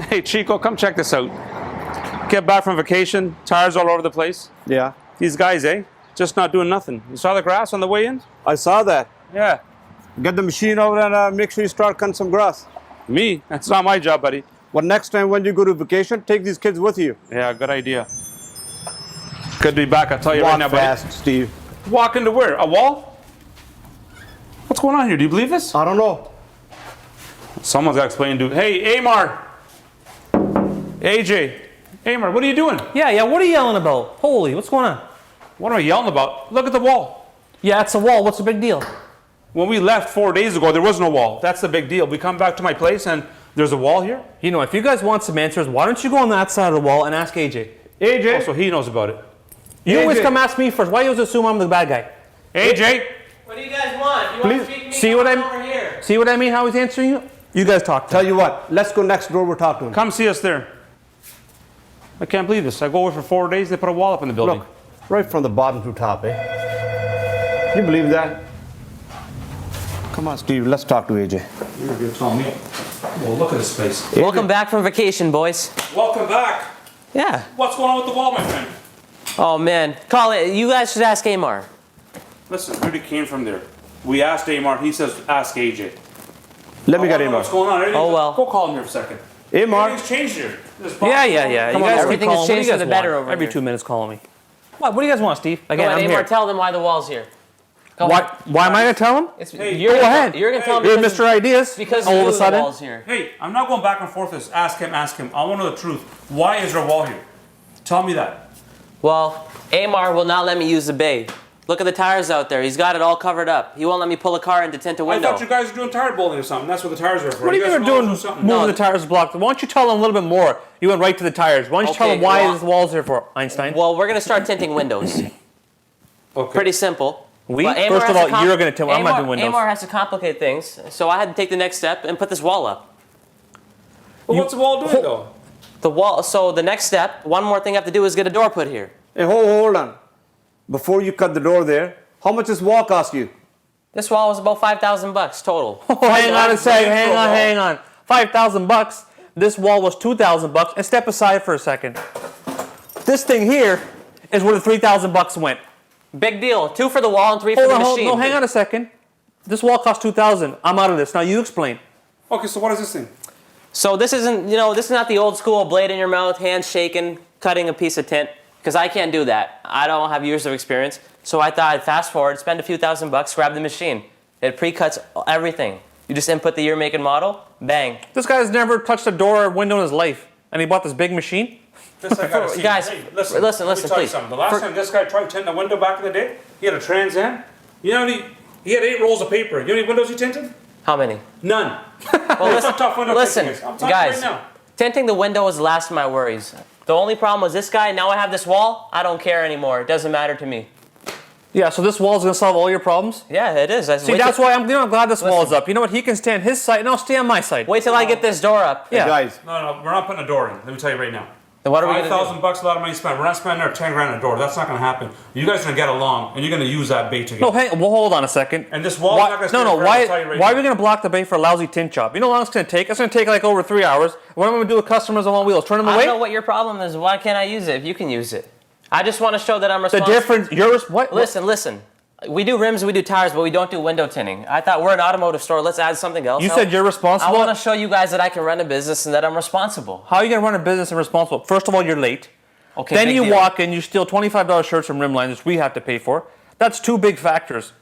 Hey, Chico, come check this out. Get back from vacation, tires all over the place. Yeah. These guys, just not doing nothing. You saw the grass on the way in? I saw that. Yeah. Get the machine over and make sure you start cutting some grass. Me? That's not my job, buddy. Well, next time when you go to vacation, take these kids with you. Yeah, good idea. Good to be back, I'll tell you right now, buddy. Walk fast, Steve. Walk into where? A wall? What's going on here? Do you believe this? I don't know. Someone's got to explain to... Hey, AMAR! AJ! AMAR, what are you doing? Yeah, what are you yelling about? Holy, what's going on? What am I yelling about? Look at the wall. Yeah, it's a wall. What's the big deal? When we left 4 days ago, there was no wall. That's the big deal. We come back to my place and there's a wall here. You know, if you guys want some answers, why don't you go on that side of the wall and ask AJ? AJ? Oh, so he knows about it. You AJ. always come ask me first. Why you always assume I'm the bad guy? AJ? What do you guys want? You want to speak to me? See what Over here. See what I mean? How he's answering you? You guys talk. Tell you what, let's go next door. We'll talk to him. Come see us there. I can't believe this. I go over for 4 days, they put a wall up in the building. Look, right from the bottom to top, You believe that? Come on, Steve, let's talk to AJ. You're going to tell me. Well, look at this place. Welcome back from vacation, boys. Welcome back. Yeah. What's going on with the wall, my friend? Oh, man. Call it. You guys should ask AMAR. Listen, Rudy came from there. We asked AMAR, he says ask AJ. Let me get AMAR. AMAR. What's going on? Oh, well. Go call him here for a second. AMAR. Everything's changed here. Yeah. You You guys guys everything has changed for the better over Every here. 2 minutes calling me. What do you guys want, Steve? Again, Go ahead, I'm AMAR, here. tell them why the wall's here. Go Why ahead. am I going to tell him? You're go ahead. You're going to tell them You're because Mr. Ideas. because all you of a the sudden. wall's here. Hey, I'm not going back and forth with this. Ask him, ask him. I want to know the truth. Why is there a wall here? Tell me that. Well, AMAR will not let me use the bay. Look at the tires out there. He's got it all covered up. He won't let me pull a car into tint a I window. thought you guys were doing tire bolting or something. That's what the tires are for. What are you guys doing moving something. the tires blocked? Why don't you tell them a little bit more? You went right to the tires. Why don't you tell them why this wall's here for, Einstein? Well, we're going to start tinting windows. Okay. Pretty simple. We? But AMAR First of has all, to you're going to tell me I'm not AMAR doing windows. AMAR has to complicate things, so I had to take the next step and put this wall up. Well, what's the wall doing though? The wall. So the next step, one more thing I have to do is get a door put here. Hey, hold on. Before you cut the door there, how much does wall cost you? This wall was about $5,000 total. Oh, hang on a second. Hang on. $5,000. This wall was $2,000. And step aside for a second. This thing here is where the $3,000 went. Big deal. 2 for the wall and 3 for the machine. No, hang on a second. This wall cost $2,000. I'm out of this. Now you explain. Okay, so what is this thing? So this isn't, this is not the old school blade in your mouth, hands shaking, cutting a piece of tint, because I can't do that. I don't have years of experience. So I thought I'd fast forward, spend a few $1,000, grab the machine. It pre-cuts everything. You just input the year, make, and model, bang. This guy's never touched a door or window in his life, and he bought this big machine. This I gotta see. Guys, Hey, listen, let me tell you please. something. The last time this guy tried tinting a window back in the day, he had a Trans Am. You know, he had 8 rolls of paper. You know how many windows he tinted? How many? None. Well, It's a tough window listen, tinting. I'm telling you guys, right now. tinting the window was the last of my worries. The only problem was this guy, now I have this wall, I don't care anymore. It doesn't matter to me. Yeah, so this wall's going to solve all your problems? Yeah, it is. See, that's why I'm glad this wall is up. You know what? He can stay on his side, and I'll stay on my side. Wait till I get this door up. Yeah. Hey, guys. No, we're not putting a door in. Let me tell you right now. Then what are we going to do? $5,000, a lot of money spent. We're not spending our 10 grand on a door. That's not going to happen. You guys are going to get along, and you're going to use that bait together. No, well, hold on a second. And this wall is not going to stay forever, why I'll tell you right are now. we going to block the bay for a lousy tint job? You know how long it's going to take? It's going to take like over 3 hours. What am I going to do with customers on wheels? Turn them I away? don't know what your problem is. Why can't I use it if you can use it? I just want to show that I'm The responsible. difference, what? Listen. We do rims, we do tires, but we don't do window tinting. I thought we're an automotive store. Let's add something else. You said you're I responsible? want to show you guys that I can run a business and that I'm responsible. How are you going to run a business and responsible? First of all, you're late. Okay. Then big you deal. walk in, you steal $25 shirts from Rimline, which we have to pay for. That's 2 big factors.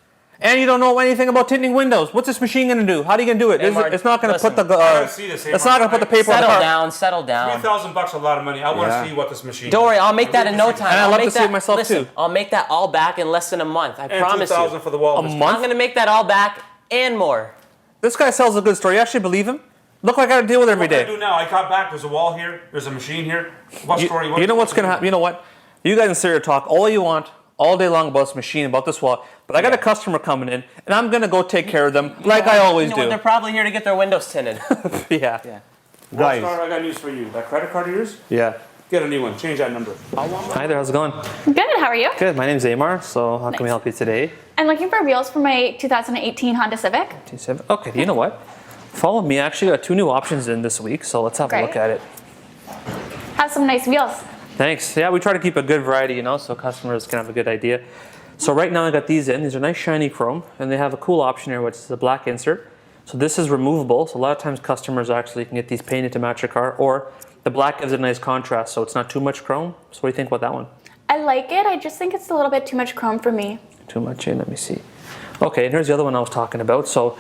And you don't know anything about tinting windows. What's this machine going to do? How are you going to do it? AMAR, It's not going to put the. I gotta see this, It's AMAR. not going to put the paper on the car. Settle down. $3,000 a lot of money. I want to Yeah. see what this machine Don't worry, is. I'll make that in no really time. And I'd I'll love make to see that, it myself, listen, too. I'll make that all back in less than a month. I And promise you. $2,000 for the wall. A month? I'm going to make that all back and more. This guy sells a good story. You actually believe him? Look what I got to deal with every What do I day. do now? I got back. There's a wall here. There's a machine here. What story? You know what's going to happen? You know what? You guys can sit here and talk all you want, all day long about this machine, about this wall. But I got a customer coming in, and I'm going to go take care of them like I always You know what? do. They're probably here to get their windows tinted. Yeah. Guys. WORLDSTAR, I got news for you. That credit card of yours? Yeah. Get a new one. Change that number. Hi there, how's it going? Good, how are you? Good, my name's Amar, so how can we Nice. help you today? I'm looking for wheels for my 2018 Honda Civic. Okay, you know what? Follow me. I actually got 2 new options in this week, so let's have a look Great. at it. Have some nice wheels. Thanks. Yeah, we try to keep a good variety, you know, so customers can have a good idea. So right now I got these in. These are nice shiny chrome, and they have a cool option here, which is a black insert. So this is removable. So a lot of times customers actually can get these painted to match your car, or the black gives it a nice contrast, so it's not too much chrome. So what do you think about that one? I like it. I just think it's a little bit too much chrome for me. Too much, let me see. Okay, and here's the other one I was talking about. So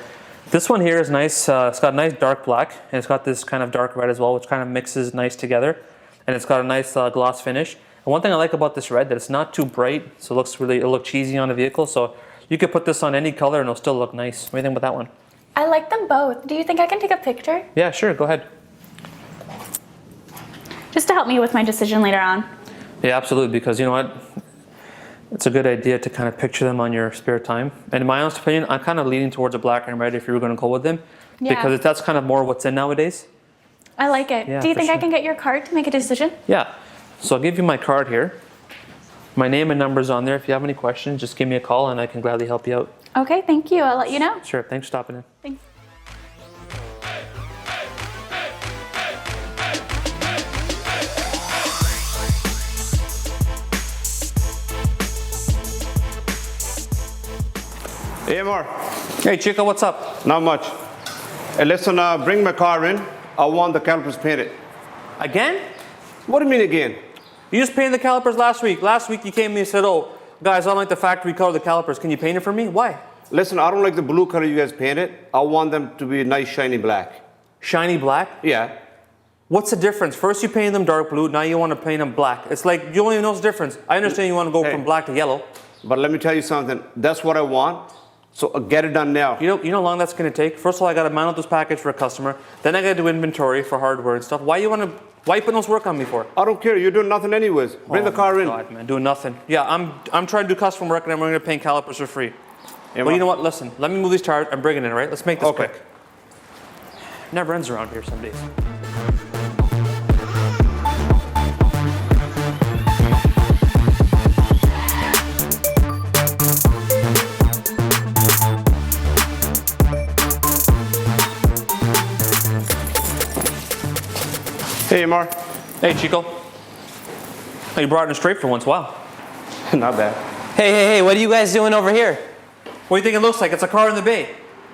this one here is nice. It's got a nice dark black, and it's got this kind of dark red as well, which kind of mixes nice together. And it's got a nice gloss finish. And one thing I like about this red, that it's not too bright, so it'll look cheesy on the vehicle. So you could put this on any color and it'll still look nice. What do you think about that one? I like them both. Do you think I can take a picture? Yeah, sure, go ahead. Just to help me with my decision later on. Yeah, absolutely, because you know what? It's a good idea to kind of picture them on your spare time. And in my honest opinion, I'm kind of leaning towards a black and red if you were going to go with them. Yeah. Because that's kind of more what's in nowadays. I like it. Yeah, Do you for think I sure. can get your card to make a decision? Yeah, so I'll give you my card here. My name and number's on there. If you have any questions, just give me a call and I can gladly help you out. Okay, thank you. I'll let you know. Sure, thanks for stopping in. Thanks. AMR, Hey Chico, what's up? not much. Hey, listen, bring my car in. I want the calipers painted. Again? What do you mean again? You just painted the calipers last week. Last week you came to me and said, oh, guys, I don't like the factory color of the calipers. Can you paint it for me? Why? Listen, I don't like the blue color you guys painted. I want them to be nice, shiny black. Shiny black? Yeah. What's the difference? First you painted them dark blue, now you want to paint them black. It's like, you don't even know the difference. I understand you want to go Hey. from black to yellow. But let me tell you something. That's what I want. So get it done now. You know how long that's going to take? First of all, I got to mount up this package for a customer. Then I got to do inventory for hardware and stuff. Why you putting those work on me for? I don't care. You're doing nothing anyways. Bring the car in. God, man, doing nothing. Yeah, I'm trying to do custom work and I'm going to paint calipers for free. Yeah, Well, you know what? Listen, let me move these tires. I'm bringing it in, all right? Let's make this Okay. quick. Never ends around here some days. Hey, AMR. Hey, Chico. Oh, you brought it in straight for once. Wow. Not bad. Hey, what are you guys doing over here? What do you think it looks like? It's a car in the bay.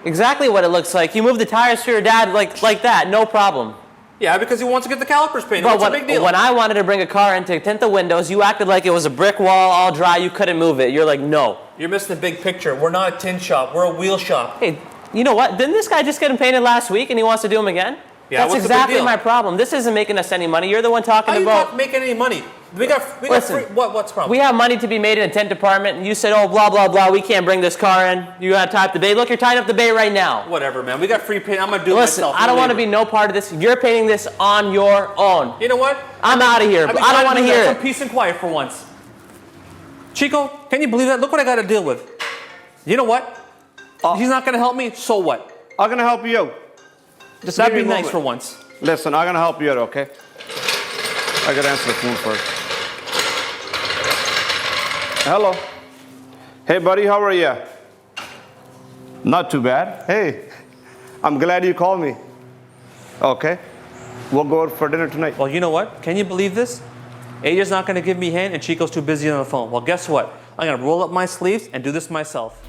Exactly what it looks like. You moved the tires for your dad like that, no problem. Yeah, because he wants to get the calipers painted. But What's the big deal? when I wanted to bring a car in to tint the windows, you acted like it was a brick wall, all dry, you couldn't move it. You're like, no. You're missing the big picture. We're not a tin shop. We're a wheel shop. Hey, you know what? Didn't this guy just get them painted last week and he wants to do them again? Yeah, That's what's the big exactly deal? my problem. This isn't making us any money. You're the one talking How are you about... not making any money? We got Listen, free. What's the problem? We have money to be made in a tent department, and you said, oh, blah, blah, blah, we can't bring this car in. You gotta tie up the bay. Look, you're tying up the bay right now. Whatever, man. We got free paint. I'm gonna do it Listen, myself. I don't want to be no part of this. You're painting this on your own. You know what? I'm out of here. I've been I don't trying want to do hear that. it. Some peace and quiet for once. Chico, can you believe that? Look what I got to deal with. You know what? He's not gonna help me. So what? I'm going to help you out. Just That'd give be me a nice moment. for once. Listen, I'm going to help you out, okay? I got to answer the phone first. Hello. Hey, buddy, how are you? Not too bad. Hey, I'm glad you called me. Okay. We'll go out for dinner tonight. Well, you know what? Can you believe this? AJ's not gonna give me a hand, and Chico's too busy on the phone. Well, guess what? I'm gonna roll up my sleeves and do this myself.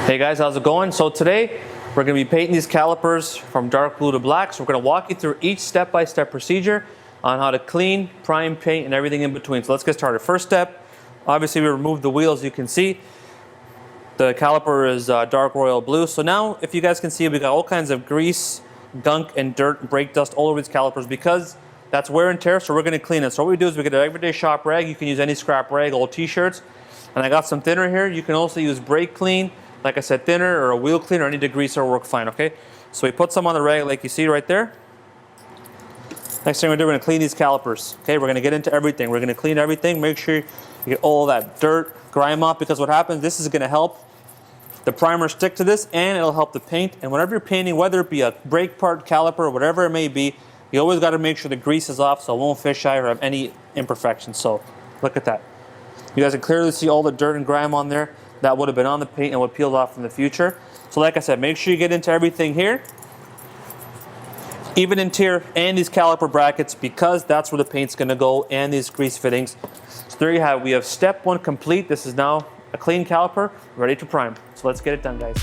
Hey guys, how's it going? So today we're going to be painting these calipers from dark blue to black. So we're going to walk you through each step-by-step procedure on how to clean, prime, paint, and everything in between. So let's get started. First step, obviously we removed the wheels. You can see the caliper is dark royal blue. So now, if you guys can see, we got all kinds of grease, gunk, and dirt, and brake dust all over these calipers because that's wear and tear. So we're going to clean it. So what we do is we get an everyday shop rag. You can use any scrap rag, old t-shirts. And I got some thinner here. You can also use brake clean, like I said, thinner or a wheel cleaner, any degreaser will work fine, okay? So we put some on the rag like you see right there. Next thing we're going to clean these calipers, okay? We're going to get into everything. We're going to clean everything, make sure you get all that dirt, grime off, because what happens, this is going to help the primer stick to this, and it'll help the paint. And whenever you're painting, whether it be a brake part, caliper, whatever it may be, you always got to make sure the grease is off so it won't fisheye or have any imperfections. So look at that. You guys can clearly see all the dirt and grime on there that would have been on the paint and would peel off in the future. So like I said, make sure you get into everything here, even interior and these caliper brackets, because that's where the paint's going to go, and these grease fittings. So there you have it. We have step 1 complete. This is now a clean caliper ready to prime. So let's get it done, guys.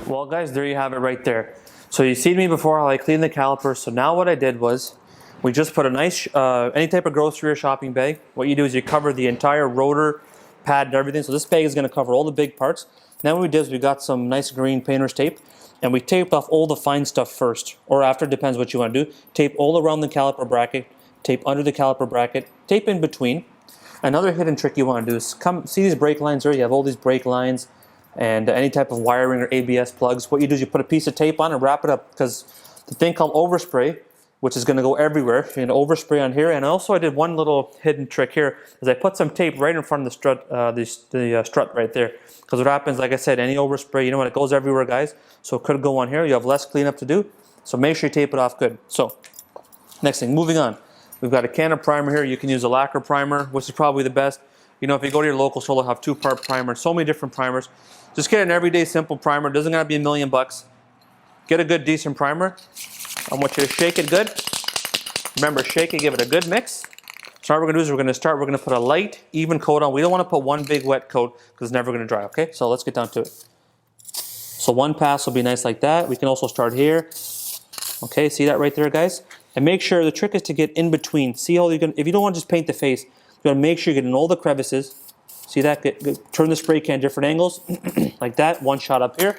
Well, guys, there you have it right there. So you see me before how I cleaned the caliper. So now what I did was, we just put a nice, any type of grocery or shopping bag. What you do is you cover the entire rotor, pad, and everything. So this bag is going to cover all the big parts. Then what we did is we got some nice green painter's tape, and we taped off all the fine stuff first, or after, depends what you want to do. Tape all around the caliper bracket, tape under the caliper bracket, tape in between. Another hidden trick you want to do is see these brake lines there. You have all these brake lines and any type of wiring or ABS plugs. What you do is you put a piece of tape on and wrap it up, because the thing called overspray, which is going to go everywhere, you're going to overspray on here. And also I did one little hidden trick here, is I put some tape right in front of the strut, the strut right there. Because what happens, like I said, any overspray, you know what, it goes everywhere, guys. So it could go on here. You have less cleanup to do. So make sure you tape it off good. So next thing, moving on. We've got a can of primer here. You can use a lacquer primer, which is probably the best. You know, if you go to your local store, they'll have 2-part primer, so many different primers. Just get an everyday simple primer. It doesn't gotta be $1,000,000. Get a good, decent primer. I want you to shake it good. Remember, shake it, give it a good mix. So what we're gonna do is we're gonna put a light, even coat on. We don't wanna put one big wet coat because it's never gonna dry, okay? So let's get down to it. So one pass will be nice like that. We can also start here. Okay, see that right there, guys? And make sure, the trick is to get in between. See how if you don't want to just paint the face, you gotta make sure you get in all the crevices. See that? Turn the spray can different angles, like that. One shot up here.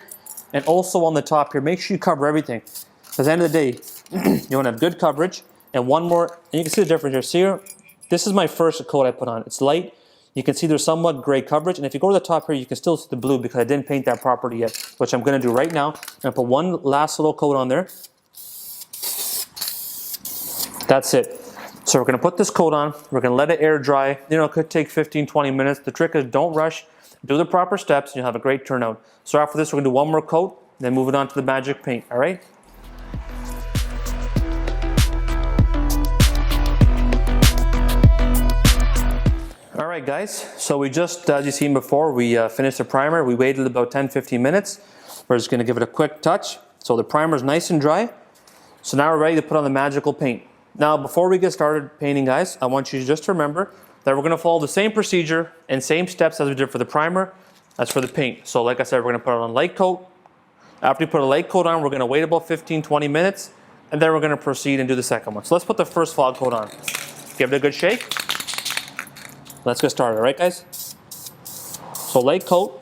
And also on the top here, make sure you cover everything. Because at the end of the day, you want to have good coverage. And one more, and you can see the difference here. See here? This is my first coat I put on. It's light. You can see there's somewhat gray coverage. And if you go to the top here, you can still see the blue because I didn't paint that properly yet, which I'm going to do right now. I'm going to put one last little coat on there. That's it. So we're going to put this coat on. We're going to let it air dry. You know, it could take 15, 20 minutes. The trick is don't rush. Do the proper steps and you'll have a great turnout. So after this, we're going to do one more coat, then move it on to the magic paint, all right? All right, guys. So we just, as you've seen before, we finished the primer. We waited about 10, 15 minutes. We're just going to give it a quick touch. So the primer is nice and dry. So now we're ready to put on the magical paint. Now, before we get started painting, guys, I want you just to remember that we're going to follow the same procedure and same steps as we did for the primer as for the paint. So like I said, we're going to put on a light coat. After we put a light coat on, we're going to wait about 15, 20 minutes, and then we're going to proceed and do the second one. So let's put the first fog coat on. Give it a good shake. Let's get started, all right, guys? So light coat.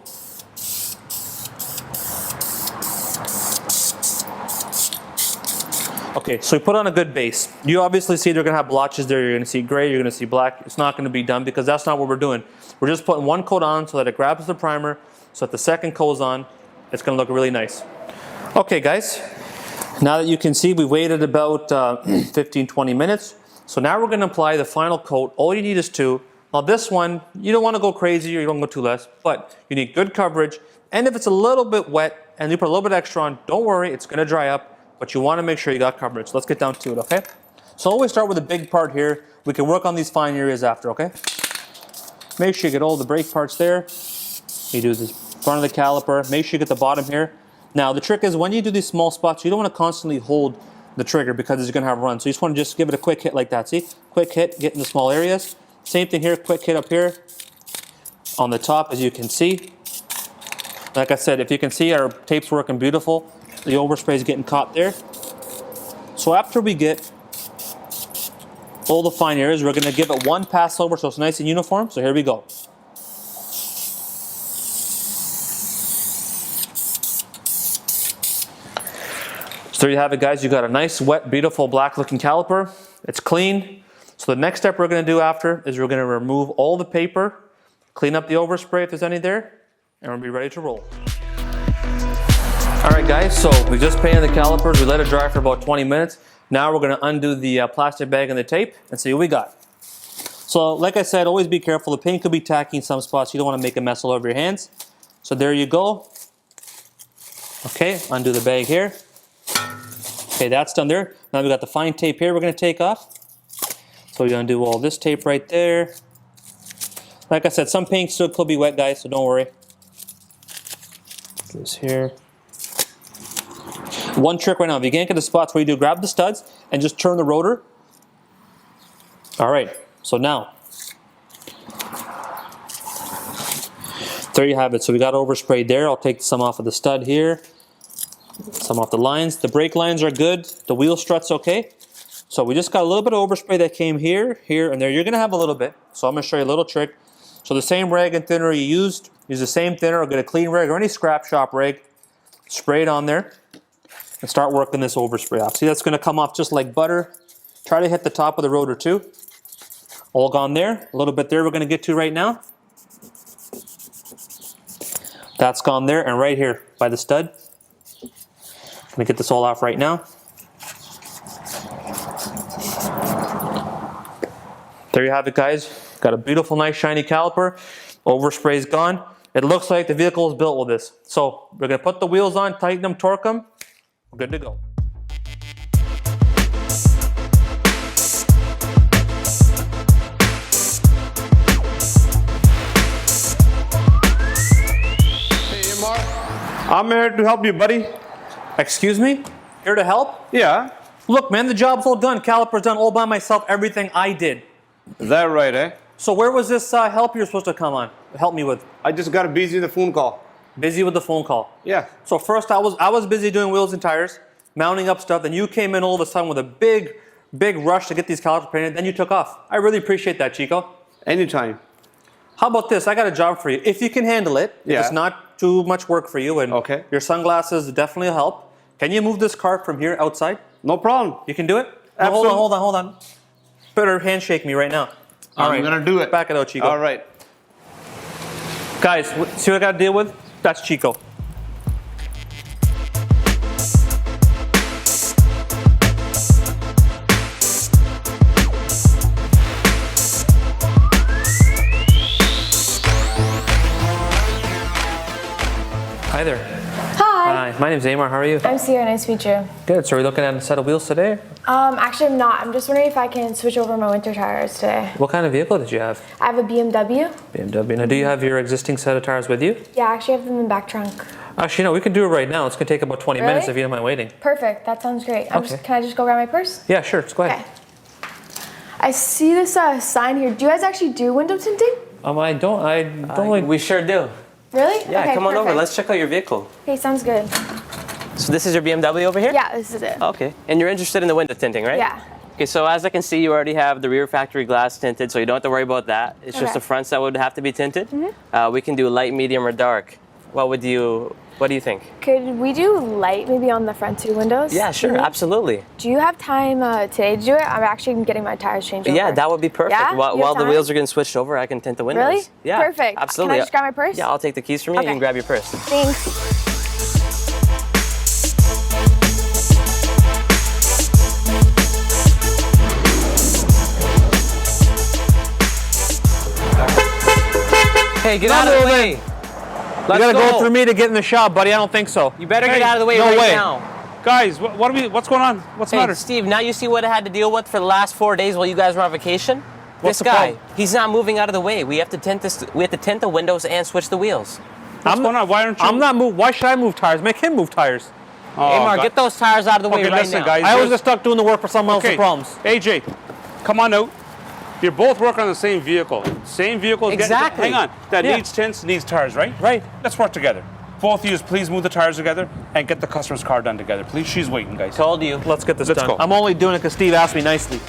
Okay, so we put on a good base. You obviously see they're going to have blotches there. You're going to see gray, you're going to see black. It's not going to be done because that's not what we're doing. We're just putting one coat on so that it grabs the primer, so that the second coat's on, it's going to look really nice. Okay, guys, now that you can see, we waited about 15, 20 minutes. So now we're going to apply the final coat. All you need is 2. Now this one, you don't want to go crazy or you don't go too less, but you need good coverage. And if it's a little bit wet and you put a little bit extra on, don't worry, it's going to dry up. But you want to make sure you got coverage. So let's get down to it, okay? So always start with the big part here. We can work on these fine areas after, okay? Make sure you get all the brake parts there. You do this front of the caliper. Make sure you get the bottom here. Now the trick is when you do these small spots, you don't want to constantly hold the trigger because it's going to have run. So you just want to just give it a quick hit like that. See? Quick hit, get in the small areas. Same thing here, quick hit up here. On the top, as you can see. Like I said, if you can see, our tape's working beautiful. The overspray is getting caught there. So after we get all the fine areas, we're going to give it one pass over so it's nice and uniform. So here we go. So there you have it, guys. You got a nice, wet, beautiful, black-looking caliper. It's clean. So the next step we're going to do after is we're going to remove all the paper, clean up the overspray if there's any there, and we'll be ready to roll. All right, guys, so we just painted the calipers. We let it dry for about 20 minutes. Now we're going to undo the plastic bag and the tape and see what we got. So like I said, always be careful. The paint could be tacky in some spots. You don't want to make a mess all over your hands. So there you go. Okay, undo the bag here. Okay, that's done there. Now we got the fine tape here we're going to take off. So we're going to do all this tape right there. Like I said, some paint still could be wet, guys, so don't worry. This here. One trick right now, if you can't get the spots where you do, grab the studs and just turn the rotor. All right, so now, there you have it. So we got oversprayed there. I'll take some off of the stud here, some off the lines. The brake lines are good. The wheel strut's okay. So we just got a little bit of overspray that came here, here, and there. You're gonna have a little bit. So I'm gonna show you a little trick. So the same rag and thinner you used, use the same thinner or get a clean rag or any scrap shop rag, spray it on there, and start working this overspray off. See, that's gonna come off just like butter. Try to hit the top of the rotor too. All gone there. A little bit there we're gonna get to right now. That's gone there, and right here by the stud. I'm gonna get this all off right now. There you have it, guys. Got a beautiful, nice, shiny caliper. Overspray's gone. It looks like the vehicle is built with this. So we're gonna put the wheels on, tighten them, torque them. We're good to go. Hey, AMAR. I'm here to help you, buddy. Excuse me? Here to help? Yeah. Look, man, the job's all done. Caliper's done all by myself, everything I did. Is that right, eh? So where was this help you're supposed to come on? Help me with? I just got busy in the phone call. Busy with the phone call. Yeah. So first I was busy doing wheels and tires, mounting up stuff, then you came in all of a sudden with a big rush to get these calipers painted, then you took off. I really appreciate that, Chico. Anytime. How about this? I got a job for you. If you can handle it, if Yeah. it's not too much work for you, and Okay. your sunglasses definitely help, can you move this car from here outside? No problem. You can do it? No, Absolutely. hold on. Better handshake me right now. All I'm right. gonna do it. Back it out, Chico. All right. Guys, see what I got to deal with? That's Chico. Hi there. Hi. Hi, my name's AMAR. How are you? I'm SIHRA. Nice to meet you. Good. So are we looking at a set of wheels today? Actually, I'm not. I'm just wondering if I can switch over my winter tires today. What kind of vehicle did you have? I have a BMW. BMW. Now, do you have your existing set of tires with you? Yeah, I actually have them in the back trunk. Actually, no, we can do it right now. It's going to take about 20 minutes if you don't mind waiting. Perfect. That sounds great. Okay. Can I just go grab my purse? Yeah, sure. Just go ahead. Okay. I see this sign here. Do you guys actually do window tinting? I don't like... We sure do. Really? Yeah, okay, come on over. perfect. Let's check out your vehicle. Okay, sounds good. So this is your BMW over here? Yeah, this is it. Okay. And you're interested in the window tinting, right? Yeah. Okay, so as I can see, you already have the rear factory glass tinted, so you don't have to worry about that. It's just Okay. the fronts that would have to be tinted. We can do light, medium, or dark. What do you think? Could we do light maybe on the front two windows? Yeah, sure, absolutely. Do you have time today to do it? I'm actually getting my tires changed over. Yeah, that would be perfect. Yeah? While You have the time? wheels are getting switched over, I can tint the windows. Really? Yeah, Perfect. absolutely. Can I just grab my purse? Yeah, I'll take the keys from you. You Okay. can grab your purse. Thanks. Hey, get out of the way. Let's You gotta go through me to get in the shop, buddy. I don't think so. You better Hey, get out of the way no right way. now. Guys, what's going on? What's the Hey, matter? Steve, now you see what I had to deal with for the last 4 days while you guys were on vacation? What's This the guy, problem? he's not moving out of the way. We have to tint this. We have to tint the windows and switch the wheels. What's going on? Why aren't you? I'm not move. Why should I move tires? Make him move tires. Oh, Amar, God. get those tires out of the way Okay, right listen, now. guys. I was just stuck doing the work for someone else's problems. AJ, come on out. You're both working on the same vehicle. Same vehicle. Exactly. Hang on. That Yeah. needs tints, needs tires, right? Right. Let's work together. Both of you, please move the tires together and get the customer's car done together. Please, she's waiting, guys. Told you. Let's get this Let's done. go. I'm only doing it because Steve asked me nicely.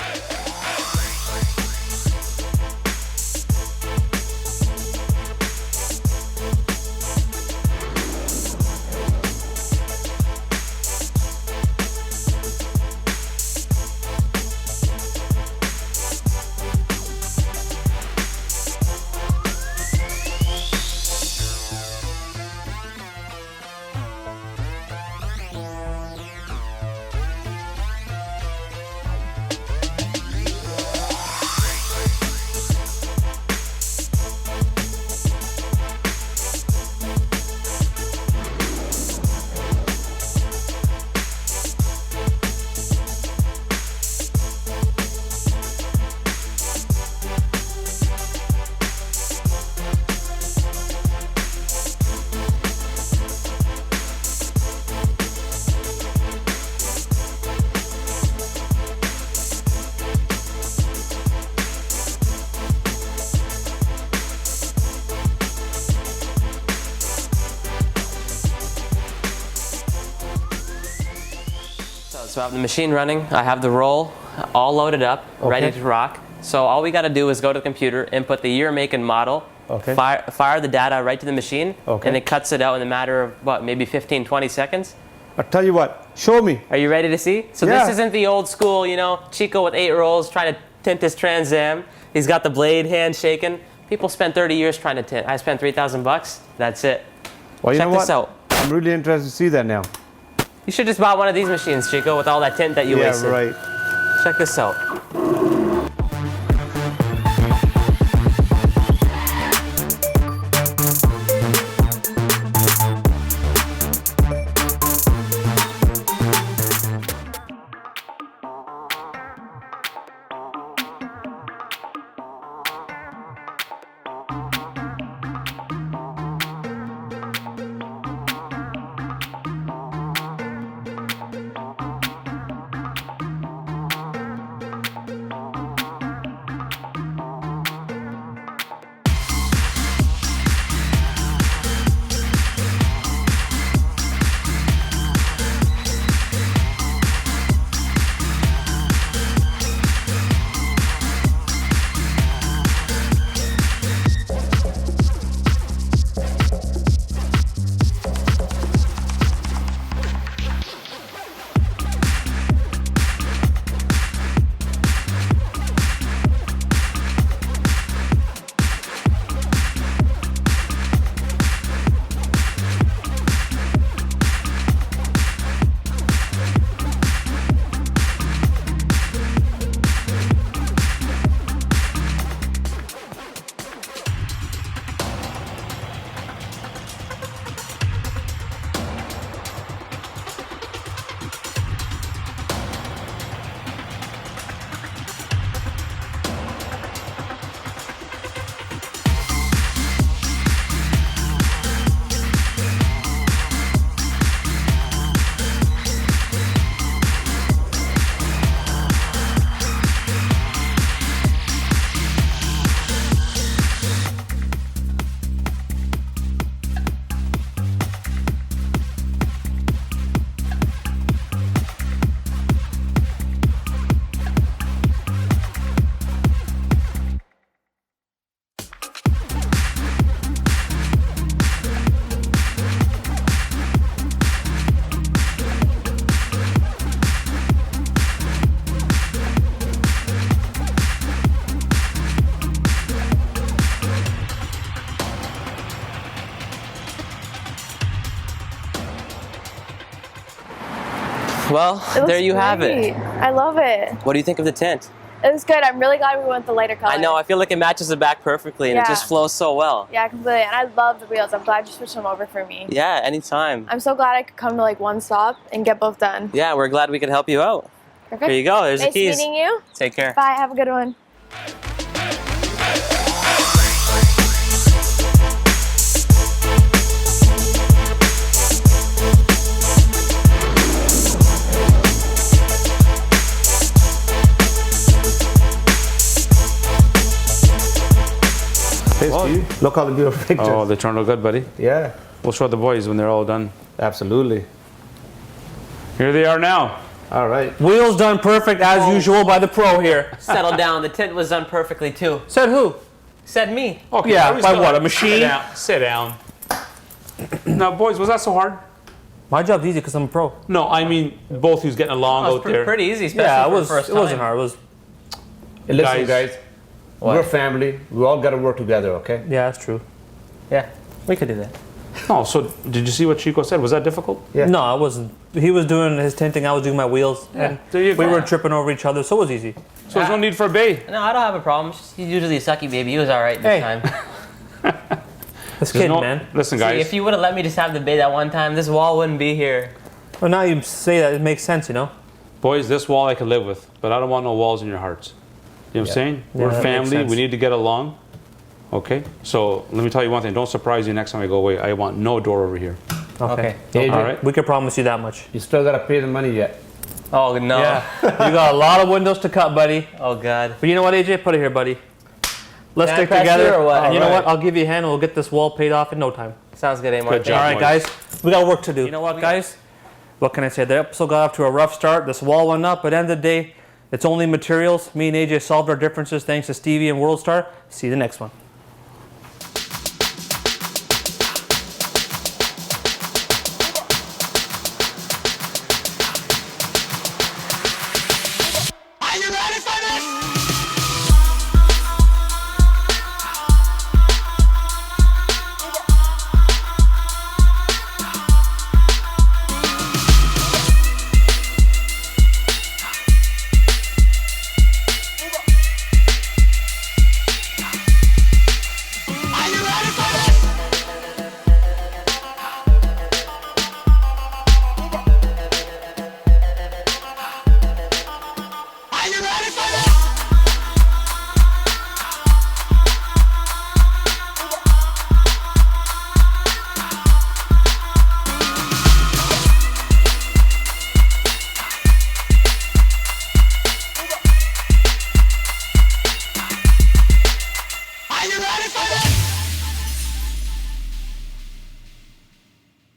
So I have the machine running. I have the roll all loaded up, ready to rock. So all we got to do is go to the computer, input the year, make, and model, fire the data right to the machine, and it cuts it out in a matter of, what, maybe 15, 20 seconds? I'll tell you what, show me. Are you ready to see? So this isn't the old school, you know, Chico with 8 rolls trying to tint his Trans Am. He's got the blade hand shaking. People spend 30 years trying to tint. I spent $3,000. That's it. Well, you Check know this out. I'm really interested to see that now. You should just buy one of these machines, Chico, with all that tint that you wasted. Yeah, right. Check this out. Well, there you have it. I love it. What do you think of the tint? It was good. I'm really glad we went with the lighter color. I know, I feel like it matches the back perfectly and it just flows so well. Yeah, completely. And I love the wheels. I'm glad you switched them over for me. Yeah, anytime. I'm so glad I could come to like one stop and get both done. Yeah, we're glad we could help you out. Perfect. Here you go, there's the keys. Nice meeting you. Take care. Bye, have a good one. Steve, look how the beautiful pictures. Oh, they turned out good, buddy. Yeah, We'll show the boys when they're all done. absolutely. Here they are now. All right. Wheels done perfect as usual by the pro here. Settle down, the tint was done perfectly too. Said who? Said me. Okay, Yeah, I was by still- what, a machine? Sit down. Now, boys, was that so hard? My job's easy because I'm a pro. No, I mean both who's getting along Oh, out it's there. pretty easy, especially Yeah, for the first time. it wasn't hard. It was. Hey, listen, guys. What? We're family. We all got to work together, okay? Yeah, that's true. Yeah, we could do that. Oh, so did you see what Chico said? Was that difficult? Yeah. No, I wasn't. He was doing his tinting. I was doing my wheels, and there you we go. weren't tripping over each other, so it was easy. So there's no need for a bay. No, I don't have a problem. He's usually a sucky baby. He was all right this Hey. time. This There's kid, no- man. Listen, See, guys. if you would have let me just have the bay that one time, this wall wouldn't be here. Well, now you say that, it makes sense, you know? Boys, this wall I could live with, but I don't want no walls in your hearts. You know what I'm saying? Yeah, We're that makes family. sense. We need to get along. Okay? So let me tell you one thing. Don't surprise you next time I go away. I want no door over here. Okay. AJ, All right? We can promise you that much. you still got to pay the money yet. Oh, no. Yeah. You got a lot of windows to cut, buddy. Oh, God. But you know what, AJ? Put it here, buddy. Let's Can I stick press together. you or what? And you know Alright. what? I'll give you a hand and we'll get this wall paid off in no time. Sounds good, Amar. Good job. All right, boys. guys. We got work to do. You know what, guys? what can I say? The episode got off to a rough start. This wall went up, but at the end of the day, it's only materials. Me and AJ solved our differences thanks to Stevie and WorldSTAR. See you the next one.